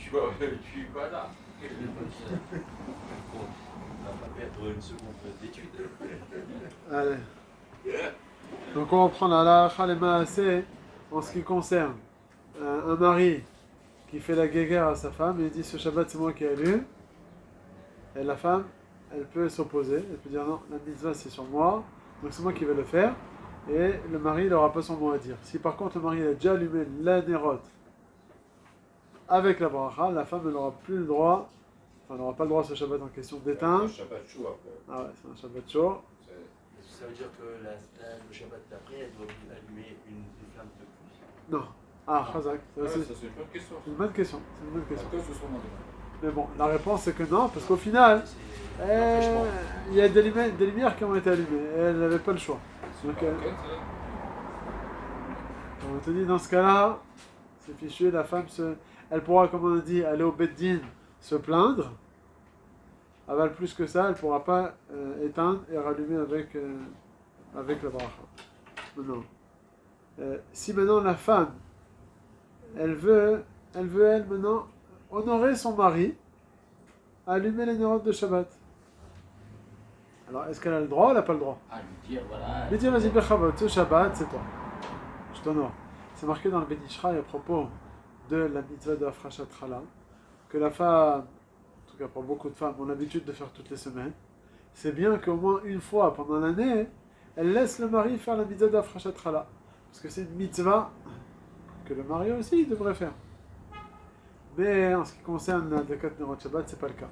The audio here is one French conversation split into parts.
suis pas là. On va pas perdre une seconde d'étude. Allez. Donc on reprend la halakha les maaseh en ce qui concerne un mari qui fait la guéguerre à sa femme et il dit ce Shabbat c'est moi qui ai lu. Et la femme, elle peut s'opposer, elle peut dire non, la mitzvah c'est sur moi, donc c'est moi qui vais le faire. Et le mari il n'aura pas son mot à dire. Si par contre le mari il a déjà allumé la nérote avec la bracha, la femme elle n'aura plus le droit, enfin elle n'aura pas le droit ce Shabbat en question d'éteindre. Un Shabbat chaud après. Ah ouais, c'est un Shabbat chaud. Ça veut dire que le Shabbat d'après, elle doit allumer une flamme de plus. Non. Ah, Chazak. Ça c'est une bonne question. C'est une bonne question. C'est une bonne À question. cause de son nom. Mais bon, la réponse c'est que non, parce qu'au final, il y a des lumières qui ont été allumées et elle n'avait pas le choix. Donc, on te dit dans ce cas-là, c'est fichu, la femme elle pourra, comme on a dit, aller au Beddin se plaindre. Aval plus que ça, elle ne pourra pas éteindre et rallumer avec la bracha. Maintenant, si maintenant la femme, elle veut maintenant honorer son mari, allumer les nérotes de Shabbat. Alors, est-ce qu'elle a le droit ou elle n'a pas le droit? Ah, lui dire, voilà. Lui dire, vas-y, Bechavot, ce Shabbat, c'est toi. Je t'honore. C'est marqué dans le Ben Ishraï à propos de la mitzvah de Afrashat Chala, que la femme, en tout cas pour beaucoup de femmes, ont l'habitude de faire toutes les semaines. C'est bien qu'au moins une fois pendant l'année, elle laisse le mari faire la mitzvah de Afrashat Chala. Parce que c'est une mitzvah que le mari aussi devrait faire. Mais en ce qui concerne Adakat Nerot Shabbat, c'est pas le cas.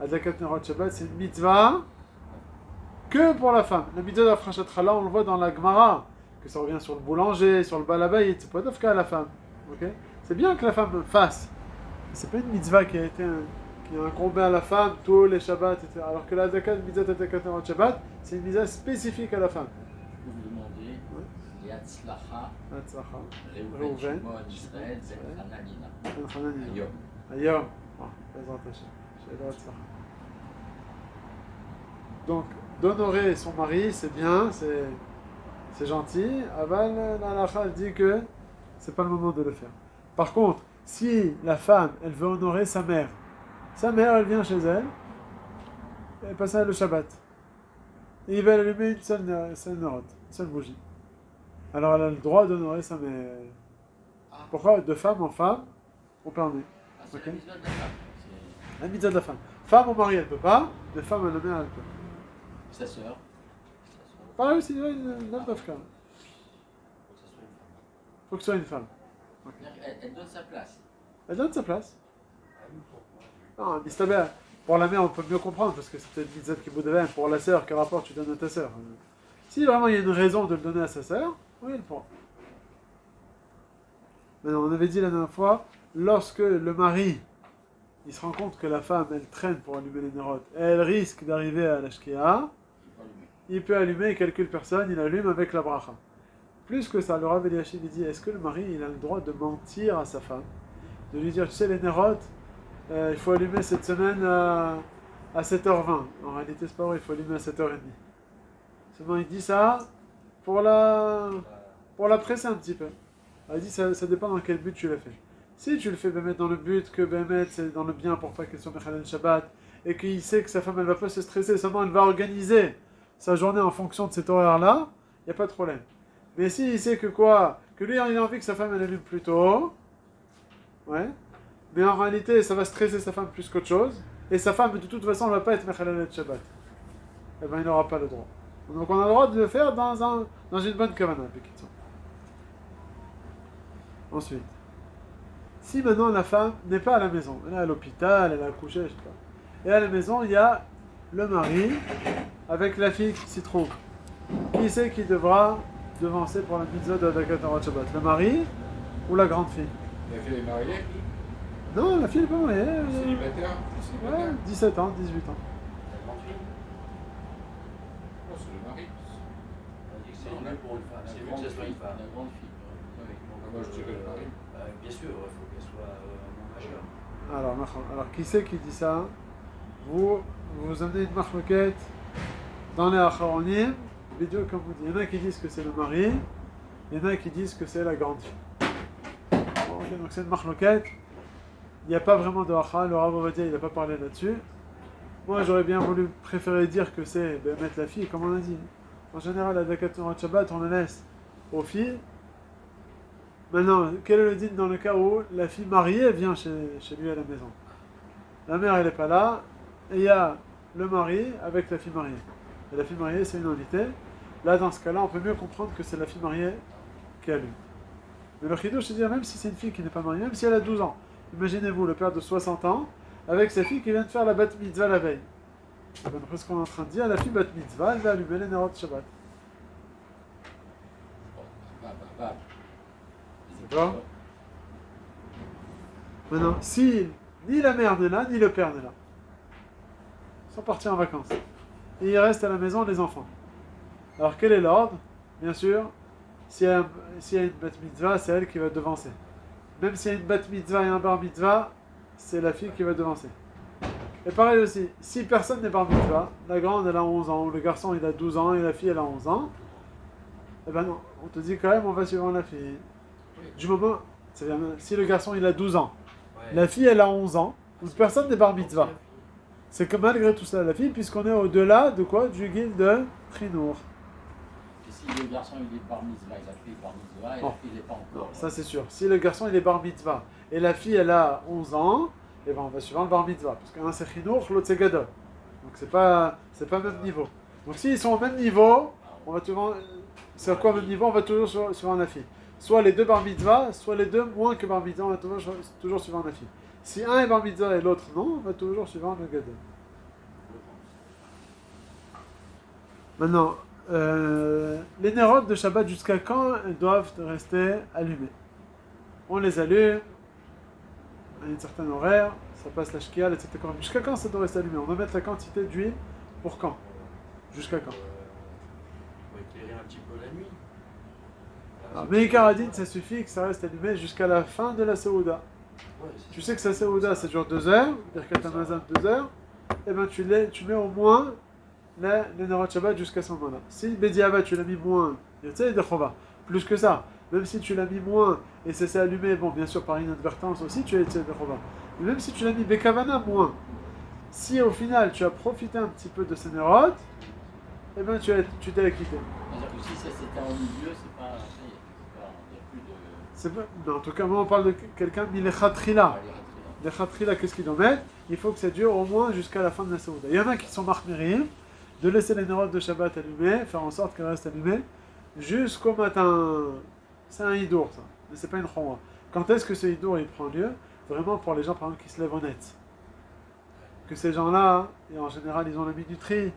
Adakat Nerot Shabbat, c'est une mitzvah que pour la femme. La mitzvah d'Afrashat Chala, on le voit dans la Gemara, que ça revient sur le boulanger, sur le balabay, c'est pas d'afka à la femme. Okay, c'est bien que la femme fasse. C'est pas une mitzvah qui a incombé à la femme tous les Shabbats, etc. Alors que la mitzvah d'Adakat Nerot Shabbat, c'est une mitzvah spécifique à la femme. Vous me demandez, Yatzlacha, Hatzlacha. Reuven, Shimon, Israël, Ben Hananina. Ayom. Ayom. Bezrat Hashem. She'elo Hatzlacha. Donc, d'honorer son mari, c'est bien, c'est gentil. Aval, la halakha dit que c'est pas le moment de le faire. Par contre, si la femme, elle veut honorer sa mère, elle vient chez elle, elle passe le Shabbat. Et il va allumer une seule nérote, une seule bougie. Alors elle a le droit d'honorer sa mère. Pourquoi? De femme en femme, on permet. C'est Ok. la mitzvah de la femme. La mitzvah de la femme. Femme au mari, elle peut pas. De femme à la mère, elle peut. Sa sœur. Pareil aussi, ouais, l'Avdafka. Faut que ce soit une femme. Okay. Elle donne sa place. Elle donne sa place. Non, Mistaber, pour la mère, on peut mieux comprendre parce que c'est peut-être mitzvah qui boudevin. Pour la sœur, quel rapport tu donnes à ta sœur? Si vraiment il y a une raison de le donner à sa sœur, oui, elle pourra. Maintenant, on avait dit la dernière fois, lorsque le mari, il se rend compte que la femme, elle traîne pour allumer les nérotes, elle risque d'arriver à la shkia, il peut allumer, il calcule personne, il allume avec la bracha. Plus que ça, le Rav Eliashib dit, est-ce que le mari, il a le droit de mentir à sa femme? De lui dire, tu sais, les nérotes, il faut allumer cette semaine à 7h20. En réalité, c'est pas vrai, il faut allumer à 7h30. Seulement, il dit ça pour la presser un petit peu. Il dit, ça dépend dans quel but tu l'as fait. Si tu le fais Bémet dans le but que Bémet c'est dans le bien pour pas qu'elle soit Mechalel Shabbat, et qu'il sait que sa femme elle va pas se stresser, seulement elle va organiser sa journée en fonction de cet horaire-là, il n'y a pas de problème. Mais si il sait que quoi, que lui il a envie que sa femme elle allume plus tôt, ouais, mais en réalité ça va stresser sa femme plus qu'autre chose, et sa femme de toute façon elle va pas être Mechalel Shabbat, eh ben il n'aura pas le droit. Donc on a le droit de le faire dans une bonne kavana. Ensuite, si maintenant la femme n'est pas à la maison, elle est à l'hôpital, elle est accouchée, je sais pas. Et à la maison, il y a le mari avec la fille qui s'y trouve. Qui c'est qui devra devancer pour la mitzvah de Adakat Nerot Shabbat? Le mari ou la grande fille? La fille est mariée? Non, la fille n'est pas mariée. Célibataire? Ouais, 17 ans, 18 ans. La grande fille. Non, c'est le mari. C'est mieux pour une femme. C'est mieux que ce soit une femme. La grande fille. Moi, je dirais le mari. Bien sûr, il faut qu'elle soit majeure. Alors, qui c'est qui dit ça? Vous amenez une marloquette dans les Acharonim, vidéo comme vous dites. Il y en a qui disent que c'est le mari, il y en a qui disent que c'est la grande fille. Bon, okay, donc c'est une marloquette. il n'y a pas vraiment de hacha, le Rav Ovadia il n'a pas parlé là-dessus. Moi j'aurais bien voulu préférer dire que c'est mettre la fille, comme on a dit. En général, avec la Torah de Shabbat, on le laisse aux filles. Maintenant, quel est le din dans le cas où la fille mariée vient chez lui à la maison? La mère elle n'est pas là, et il y a le mari avec la fille mariée. Et la fille mariée c'est une invitée. Là dans ce cas-là, on peut mieux comprendre que c'est la fille mariée qui a lu. Mais le chidouche, c'est dire même si c'est une fille qui n'est pas mariée, même si elle a 12 ans. Imaginez-vous le père de 60 ans avec sa fille qui vient de faire la bat mitzvah la veille. D'après ce qu'on est en train de dire, la fille bat mitzvah, elle va allumer les nerot de Shabbat. D'accord. Maintenant, si ni la mère n'est là, ni le père n'est là, ils sont partis en vacances. Et il reste à la maison les enfants. Alors quel est l'ordre? Bien sûr, s'il y a une bat mitzvah, c'est elle qui va devancer. Même s'il y a une bat mitzvah et un bar mitzvah, c'est la fille qui va devancer. Et pareil aussi, si personne n'est bar mitzvah, la grande elle a 11 ans, ou le garçon il a 12 ans et la fille elle a 11 ans, eh ben non, on te dit quand même on va suivre la fille. Du moment, c'est-à-dire si le garçon il a 12 ans, la fille elle a 11 ans, ou personne n'est bar mitzvah. C'est que malgré tout ça la fille, puisqu'on est au-delà de quoi? Du guil de Trinour. Et si le garçon il est bar mitzvah, il a fait bar mitzvah, et Bon. la fille n'est pas encore. Ça c'est sûr. Si le garçon il est bar mitzvah, et la fille elle a 11 ans, eh ben on va suivre le bar mitzvah. Parce qu'un c'est Trinour, l'autre c'est Gadol. Donc c'est pas le même niveau. Donc s'ils sont au même niveau, on va toujours... C'est quoi le même niveau? On va toujours suivre la fille. Soit les deux bar mitzvah, soit les deux moins que bar mitzvah, on va toujours suivre la fille. Si un est bar mitzvah et l'autre non, on va toujours suivre le Gadol. Maintenant, les nérotes de Shabbat, jusqu'à quand elles doivent rester allumées? On les allume à une certaine horaire, ça passe la shkial, etc. Jusqu'à quand ça doit rester allumé? On va mettre la quantité d'huile pour quand? Jusqu'à quand? On va éclairer un petit peu la nuit. Alors, mais Karadine, ça suffit que ça reste allumé jusqu'à la fin de la Seouda. Ouais, Tu sais que sa Seouda, ça dure 2 heures, Birkat Hamazon 2 heures, et ben tu mets au moins les Nerot Shabbat jusqu'à ce moment-là. Si Bediava tu l'as mis moins, tu sais, de Chova, plus que ça, même si tu l'as mis moins et ça s'est allumé, bon, bien sûr par inadvertance aussi, tu as été de Chova. Mais même si tu l'as mis Bekavana moins, si au final tu as profité un petit peu de ces Nerot, eh ben tu t'es acquitté. C'est-à-dire que si ça s'éteint au milieu, c'est pas. Ça y est, il n'y a plus de. C'est pas, non, en tout cas, moi on parle de quelqu'un mis les Khatrila. Les Khatrila, qu'est-ce qu'ils doivent mettre? Il faut que ça dure au moins jusqu'à la fin de la Seouda. Il y en a qui sont marmirim, de laisser les Nerot de Shabbat allumées, faire en sorte qu'elles restent allumées jusqu'au matin. C'est un hidour, ça. Mais c'est pas une chonwa. Quand est-ce que ce hidour il prend lieu? Vraiment pour les gens, par exemple, qui se lèvent honnêtes. Que ces gens-là, et en général, ils ont la minuterie.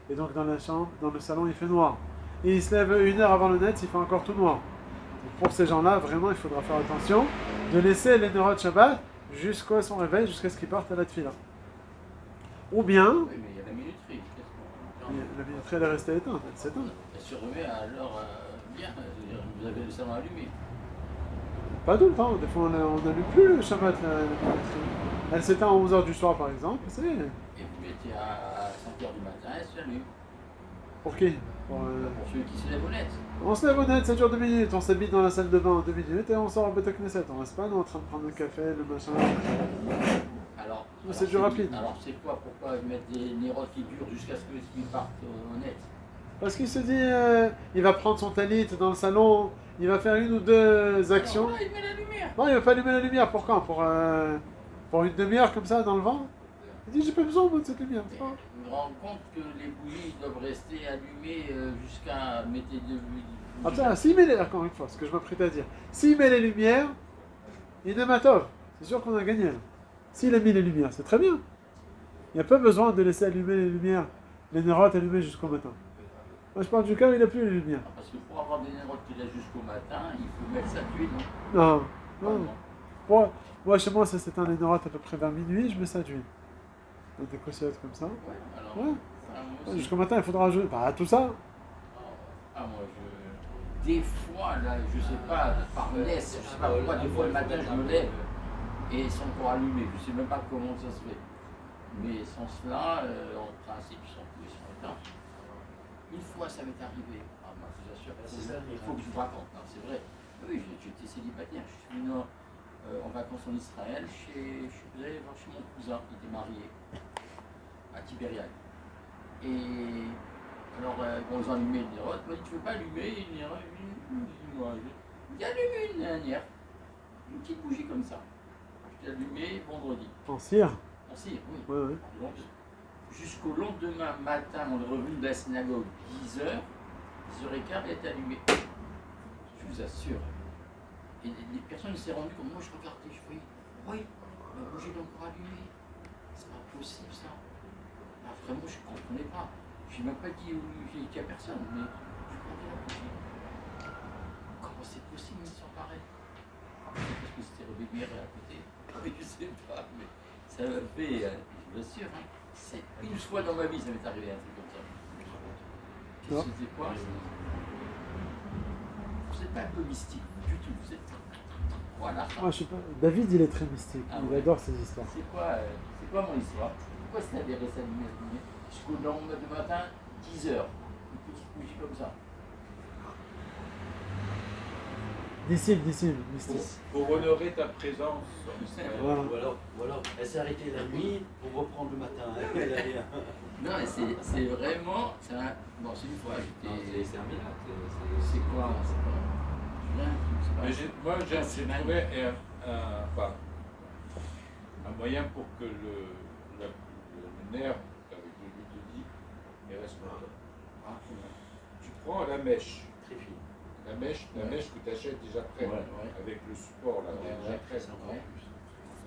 Et donc, dans la chambre, dans le salon, il fait noir. Et ils se lèvent 1 heure avant le net, il fait encore tout noir. Donc, pour ces gens-là, vraiment, il faudra faire attention de laisser les Nerot Shabbat jusqu'à son réveil, jusqu'à ce qu'ils partent à la tefila. Ou bien, Oui, mais il y a la minuterie. la minuterie, elle est restée éteinte, elle s'éteint. Elle se remet à l'heure bien. C'est-à-dire, vous avez le salon allumé. Pas tout le temps, des fois on n'allume plus le Shabbat, la minuterie. Elle s'éteint à 11h du soir, par exemple, et c'est... Et vous mettez à 5h du matin, elle s'allume. Pour qui? Pour ceux qui se lèvent honnêtes. On se lève honnête, ça dure 2 minutes, on s'habille dans la salle de bain en 2 minutes et on sort au Beta Knesset. On reste pas nous en train de prendre le café, le machin. Alors, c'est du rapide. Alors c'est quoi? Pourquoi mettre des nérotes qui durent jusqu'à ce qu'ils partent honnêtes? Parce qu'il se dit, il va prendre son talit dans le salon, il va faire 1 ou 2 actions. Alors, là, il met la lumière. Non, il va pas allumer la lumière, pour quand? Pour 1 demi-heure comme ça dans le vent? Il dit, j'ai pas besoin moi, de cette lumière. Mais vous vous rendez compte que les bougies doivent rester allumées jusqu'à mettez de Attends, s'il met les... Encore une fois, ce que je m'apprête à dire. S'il met les lumières, il est matov. C'est sûr qu'on a gagné là. S'il a mis les lumières, c'est très bien. Il n'y a pas besoin de laisser allumer les lumières, les nérotes allumées jusqu'au matin. Moi je parle du cas où il n'a plus les lumières. Parce que pour avoir des nérotes qui restent jusqu'au matin, il faut mettre sa tuile, Non, non? non. Moi, chez moi, ça s'éteint les nérotes à peu près vers minuit, je mets ça d'huile. Des coussettes comme ça. Ouais, alors. Ouais. Ça, moi aussi. Jusqu'au matin, il faudra rajouter. Bah, tout ça. Ah, moi, des fois, là, je sais pas, par laisse, je sais pas pourquoi, des fois le matin, je me lève et ils sont encore allumés. Je sais même pas comment ça se fait. Mais sans cela, en principe, ils sont éteints. Une fois, ça m'est arrivé. Ah, moi, je vous assure, il faut que je vous raconte. Non, c'est vrai. Oui, j'étais célibataire. Je suis venu en vacances en Israël, je suis allé voir chez mon cousin qui était marié à Tibériade. Et alors, bon, ils ont allumé une nérote. Moi, tu veux pas allumer une nérote? Il a allumé une dernière. Une petite bougie comme ça. Je l'ai allumée vendredi. En cire? En cire, oui. Ouais, ouais. Donc, jusqu'au lendemain matin, on est revenu de la synagogue, 10h, 10h15, elle était allumée. Je vous assure. Et les personnes s'est rendues comme moi, je regardais, je voyais, oui, la bougie est encore allumée. C'est pas possible ça. Ah, vraiment, je ne comprenais pas. Je n'ai même pas dit qu'il n'y a personne, mais je regardais la bougie. Comment c'est possible une histoire pareille? Parce que c'était Robert à côté. Je sais pas, mais ça m'a fait, je vous assure, hein, c'est une fois dans ma vie ça m'est arrivé un truc comme ça. Non. C'était quoi? Vous n'êtes pas un peu mystique du tout, vous êtes... Voilà. Moi, je sais pas. David, il est très mystique. Ah Il ouais. adore ces histoires. C'est quoi mon histoire? Pourquoi c'était avéré ça allumé jusqu'au lendemain du matin, 10h. Une petite bougie comme ça. Disciple, mystique. Pour honorer ta présence en Israël. Voilà. Ou alors, elle s'est arrêtée la nuit pour reprendre le matin. Elle a rien. Non, mais c'est vraiment... Bon, c'est une fois, j'étais... C'est un miracle. C'est quoi? C'est pas... Mais moi, j'ai trouvé enfin, un moyen pour que le nerf avec de l'huile d'olive il reste longtemps. Tu prends la mèche. Très fine. La mèche que tu achètes déjà prête, avec le support là, déjà prête.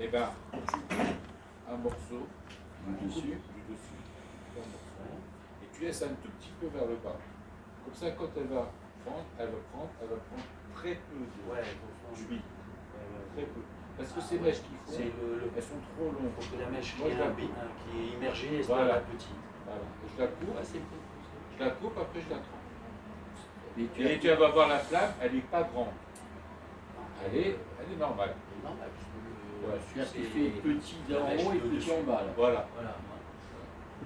Et ben, tu prends un morceau du dessus, un morceau, et tu laisses un tout petit peu vers le bas. Comme ça, quand elle va prendre très peu d'huile. Très peu. Parce que ces mèches qu'ils font, elles sont trop longues. Pour que la mèche Moi, qui est immergée, elle soit Voilà. petite. Voilà. Je la coupe, après je la trempe. Et Et tu vas voir la flamme, elle n'est pas grande. Elle est normale. Non, parce que C'est fait petit d'en haut et petit en bas. Là. Voilà. Voilà.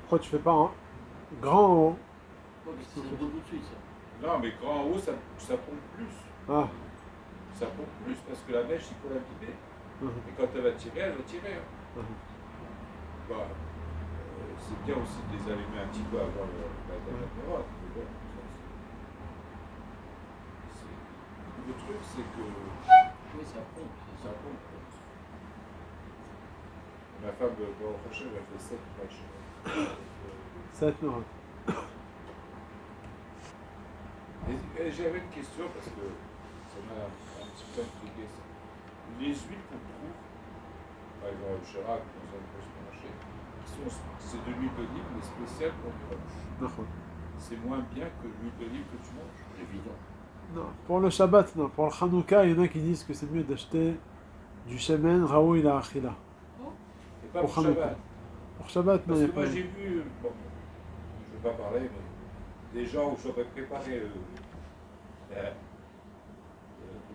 Pourquoi tu fais pas un grand en haut? Ouais, mais c'est beau tout de suite ça. Non, mais grand en haut, ça pompe plus. Ah. Ça pompe plus parce que la mèche, il faut l'imbiber. Mhm. Et quand elle va tirer, elle va tirer. Hein. Mhm. Bah, c'est bien aussi de les allumer un petit peu avant la caméra. Le truc, c'est que Oui, ça pompe. ça pompe. Ma femme, bon, prochain, elle a fait 7 mèches. 7 non. Et j'avais une question parce que ça m'a un petit peu intrigué. Les huiles qu'on trouve, par exemple au Chirac, dans un supermarché, c'est de l'huile d'olive, mais spéciale pour les roches. C'est moins bien que l'huile d'olive que tu manges. Évident. Non, pour le Shabbat, non. Pour le Hanouka, il y en a qui disent que c'est mieux d'acheter du shemen raoui la achila. Et pas Pour pour Hanouka. Shabbat. Pour Shabbat, non, Parce il n'y que a pas. moi j'ai vu, bon, je ne vais pas parler, mais des gens où j'aurais préparé Une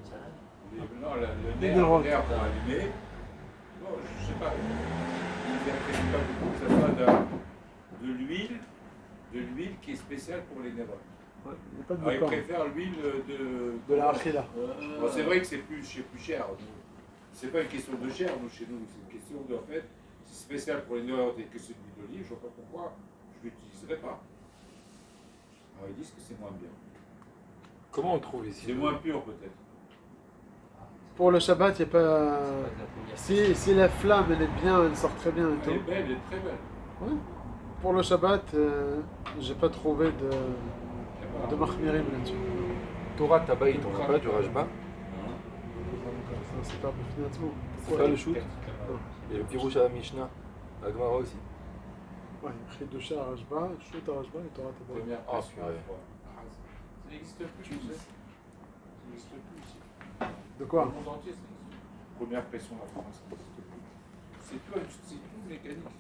salade. le Les neurones. nerf pour allumer. Bon, je ne sais pas. Ils n'apprécient pas beaucoup que ça soit de l'huile qui est spéciale pour les neurones. Ouais, il n'y a pas de Alors, ils d'accord. préfèrent l'huile De la achila. Bon, c'est vrai que c'est plus cher. C'est pas une question de cher, nous, chez nous. C'est une question de, en fait, si c'est spécial pour les neurones et que c'est de l'huile d'olive, je ne vois pas pourquoi je ne l'utiliserai pas. Alors, ils disent que c'est moins bien. Comment on trouve ici? C'est moins pur, peut-être. Pour le Shabbat, il n'y a pas. Si la flamme elle est bien, elle sort très bien et Elle est tout. belle, elle est très belle. Ouais. Pour le Shabbat, j'ai pas trouvé de mahmirim là-dessus. Torah Tabaït, on n'a pas du Rajba. C'est pas finalement. C'est pas le shoot. Et le Pirouche à la Mishnah, la Gemara aussi. Ouais, Chidusha Rajba, Shoot Rajba et Torah Tabaï. Première Ah, pression à purée. froid. Ça n'existe plus, tu sais. Ça n'existe plus ici. De quoi? Dans le monde entier, ça n'existe plus. Première pression à froid, ça n'existe plus. C'est tout mécanique.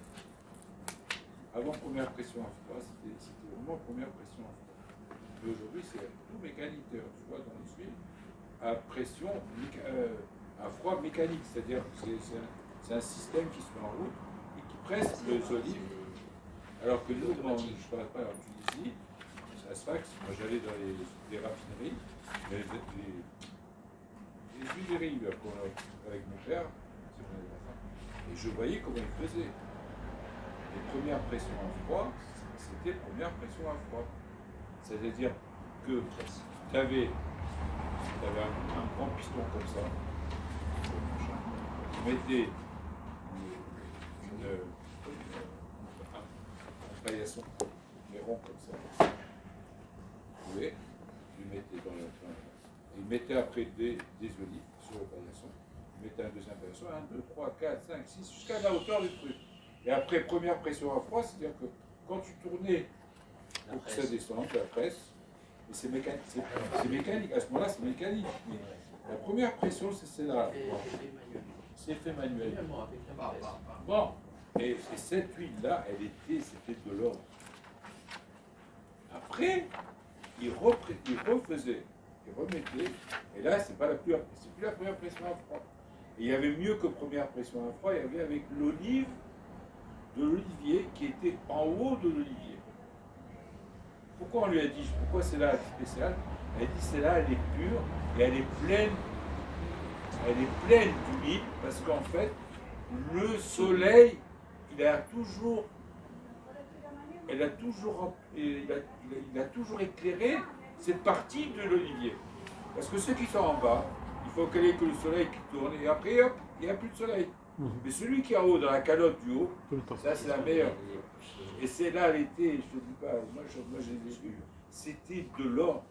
Avant première pression à froid, c'était vraiment première pression à froid. Et aujourd'hui, c'est tout mécanique. Tu vois, dans les huiles, à pression, à froid mécanique. C'est-à-dire que c'est un système qui se met en route et qui presse les olives. Alors que nous, je ne parle pas en Tunisie, à Sfax, moi j'allais dans les raffineries, les vu des rives avec mon père, et je voyais comment il faisait. Les premières pressions à froid, c'était première pression à froid. C'est-à-dire que tu avais un grand piston comme ça, tu mettais un paillasson, mais rond comme ça. Vous voyez, tu mettais dans le il mettait après des olives sur le paillasson, il mettait un deuxième paillasson, 1, 2, 3, 4, 5, 6, jusqu'à la hauteur du truc. Et après, première pression à froid, c'est-à-dire que quand tu tournais pour que ça descende, la presse, et c'est mécanique, c'est mécanique, à ce moment-là c'est mécanique. Mais la première pression c'est celle-là. C'est fait manuellement. Bon, et cette huile-là, c'était de l'or. Après, il refaisait, il remettait, et là c'est plus la première pression à froid. Et il y avait mieux que première pression à froid, il y avait avec l'olive de l'olivier qui était en haut de l'olivier. Pourquoi on lui a dit, pourquoi celle-là est spéciale? Elle a dit celle-là elle est pure et elle est pleine d'huile parce qu'en fait le soleil il a toujours éclairé cette partie de l'olivier. Parce que ceux qui sont en bas, il faut qu'il y ait que le soleil qui tourne et après hop, il n'y a plus de soleil. Mais celui qui est en haut, dans la calotte du haut, ça c'est la meilleure. Et c'est là l'été, je te dis pas, moi j'ai vu, c'était de l'or.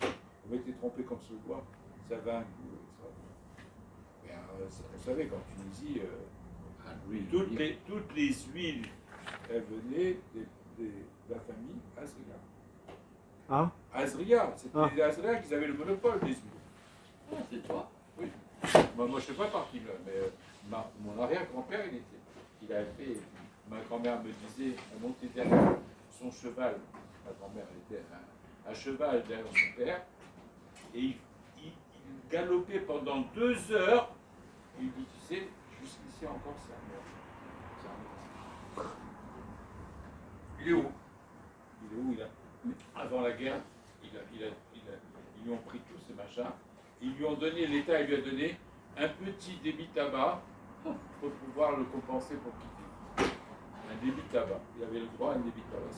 Vous mettez trempé comme ce bois, ça va un goût. Mais, vous savez qu'en Tunisie, toutes les huiles, elles venaient de la famille Azria. Ah? Azria, c'était les Azria qui avaient le monopole des huiles. Ah, c'est toi. Oui. Moi je ne fais pas partie là, mais mon arrière-grand-père, il a fait. Ma grand-mère me disait, elle montait derrière son cheval. Ma grand-mère était un cheval derrière son père, et il galopait pendant 2 heures. Et il dit, tu sais, jusqu'ici encore, c'est un mort. Il est où? Avant la guerre, ils lui ont pris tous ces machins. Ils lui ont donné, l'État lui a donné un petit débit tabac pour pouvoir le compenser pour quitter. Un débit tabac. Il avait le droit à un débit tabac.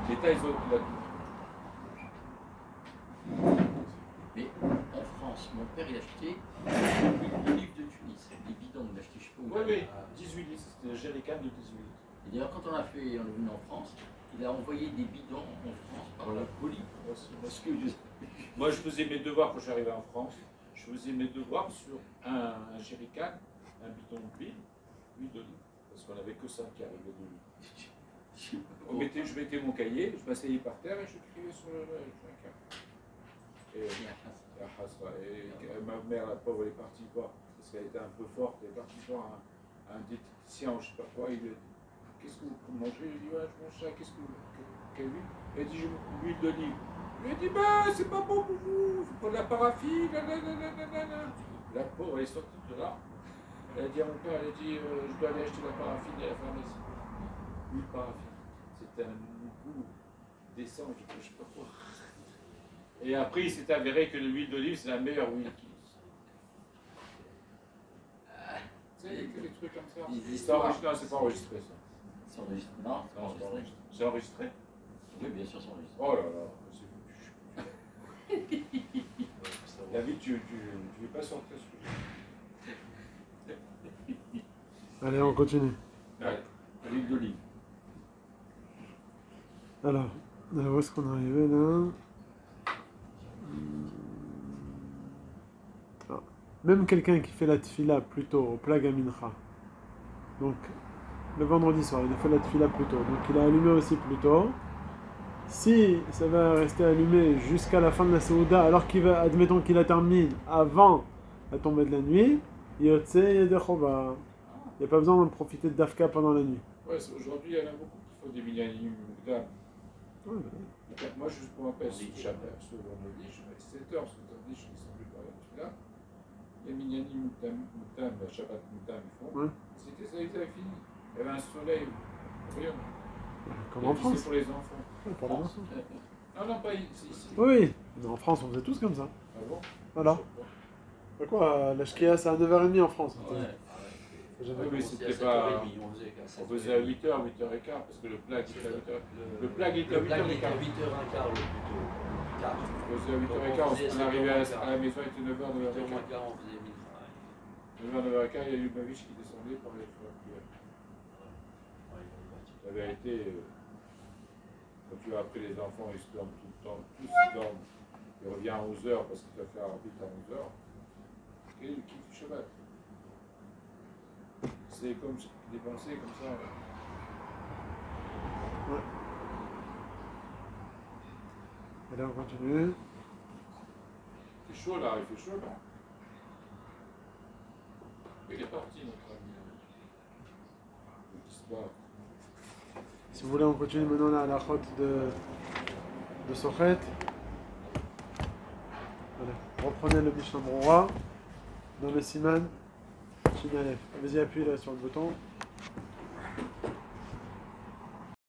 L'État, il a tout. Mais en France, mon père il achetait des livres de Tunis, des bidons, il achetait je sais pas où. Oui, 18 litres, c'était le jerrycan de 18 litres. Et d'ailleurs, quand on est venu en France, il a envoyé des bidons en France par la colis. Parce que moi, je faisais mes devoirs quand je suis arrivé en France. Je faisais mes devoirs sur un jerrycan, un bidon d'huile d'olive. Parce qu'on n'avait que ça qui arrivait de l'huile. Je mettais mon cahier, je m'asseyais par terre et je j'écrivais sur le jerrycan. Et ma mère, la pauvre, elle est partie voir, parce qu'elle était un peu forte, elle est partie voir un diététicien ou je ne sais pas quoi. Il lui a dit, qu'est-ce que vous mangez? Il dit, ouais, je mange ça, qu'est-ce que vous... Quelle huile? Elle a dit, l'huile d'olive. Il lui a dit, bah, c'est pas bon pour vous, il faut prendre la paraffine, La pauvre, elle est sortie de là. Elle a dit à mon père, elle a dit, je dois aller acheter la paraffine à la pharmacie. L'huile paraffine. C'était un goût décent, je ne sais pas quoi. Et après, il s'est avéré que l'huile d'olive, c'est la meilleure huile qui existe. Tu sais, il y a que des trucs comme ça. C'est enregistré, non, c'est pas enregistré ça. C'est enregistré. Non, c'est Non, enregistré. c'est enregistré? Oui, bien sûr, c'est enregistré. Oh là là, c'est David, tu veux pas sortir ce que Allez, on continue. Allez. L'huile d'olive. Alors, où est-ce qu'on est arrivé là? Ah. Même quelqu'un qui fait la tfila plus tôt, au Plaga Mincha, donc le vendredi soir, il a fait la tfila plus tôt, donc il a allumé aussi plus tôt. Si ça va rester allumé jusqu'à la fin de la Saouda, alors admettons qu'il a terminé avant la tombée de la nuit, Yotse Yedechova. Il n'y a pas besoin de profiter de Dafka pendant la nuit. Ouais, aujourd'hui, il y en a beaucoup qui font des minyanim mukdam. Moi, juste pour un peu ce vendredi, je mets 7h, parce que vendredi, je suis descendu par la tfila. Les minyanim mukdam, Shabbat mukdam, ils font. Ouais. C'était ça, ils avaient fini. Il y avait un soleil brillant. Comme en France. C'est pour les enfants. Ouais, pour les enfants. Non, pas ici. Oui, mais en France, on faisait tous comme ça. Ah Ah bon? Voilà. Bah quoi, la Shkia c'est à 9h30 en France. Ouais. C'est jamais Oui, mais commencé. c'était C'est pas. à 7h30, on faisait qu'à On faisait à 8h, 8h15, parce que le plag était à 8h. Le plag était à Le plag 8h15. était à 8h15 le plus tôt. On faisait à 8h15, on arrivait à la maison, il était 9h, 9h15. 8h15, on faisait midi. 9h, 9h15, il y a eu ma biche qui descendait par les fleurs. La vérité, quand tu as appris les enfants, ils se dorment tout le temps, tous ils dorment. Il revient à 11h parce qu'il doit faire vite à 11h. Et il quitte le cheval. C'est comme dépenser comme ça. Ouais. Allez, on continue. C'est chaud là, il fait chaud là. Il est parti notre ami. Il se bat. Si vous voulez, on continue maintenant la halachot de Sochet. Allez, reprenez le Mishnah Brura dans le Siman Shin Aleph. Vas-y, appuie là sur le bouton.